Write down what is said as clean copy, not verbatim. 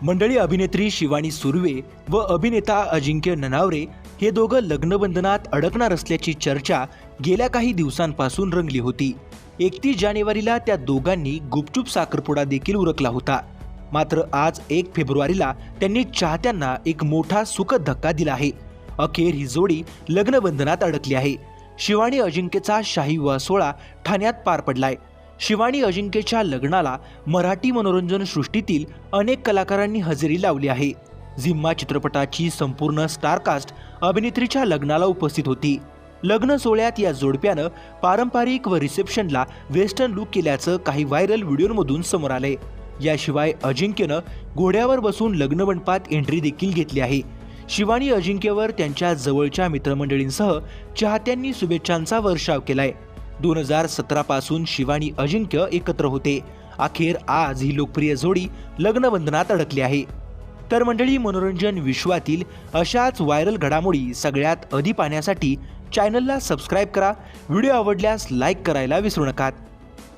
मंडळी, अभिनेत्री शिवानी सुर्वे व अभिनेता अजिंक्य ननावरे हे दोघं लग्नबंधनात अडकणार असल्याची चर्चा गेल्या काही दिवसांपासून रंगली होती। 31 जानेवारीला त्या दोघांनी गुपचूप साखरपुडा देखील उरकला होता। मात्र आज 1 फेब्रुवारीला त्यांनी चाहत्यांना एक मोठा सुखद धक्का दिला आहे। अखेर ही जोडी लग्नबंधनात अडकली आहे। शिवानी अजिंक्यचा शाही विवाह सोहळा ठाण्यात पार पडलाय। शिवानी अजिंक्यच्या लग्नाला मराठी मनोरंजन सृष्टीतील अनेक कलाकारांनी हजेरी लावली आहे। झिम्मा चित्रपटाची संपूर्ण स्टारकास्ट अभिनेत्रीच्या लग्नाला उपस्थित होती। लग्न सोहळ्यात या जोडप्यानं पारंपरिक व रिसेप्शनला वेस्टर्न लुक केल्याचं काही व्हायरल व्हिडिओमधून समोर आलंय। याशिवाय अजिंक्यनं घोड्यावर बसून लग्नमंडपात एंट्री देखील घेतली आहे। शिवानी अजिंक्यवर त्यांच्या जवळच्या मित्रमंडळींसह चाहत्यांनी शुभेच्छांचा वर्षाव केलाय। 2017 पासून शिवानी अजिंक्य एकत्र होते। अखेर आज ही लोकप्रिय जोडी लग्नबंधनात अडकली आहे। तर मंडळी, मनोरंजन विश्वातील अशाच व्हायरल घडामोडी सगळ्यात आधी पाहण्यासाठी चॅनलला सबस्क्राईब करा। व्हिडिओ आवडल्यास लाईक करायला विसरू नका।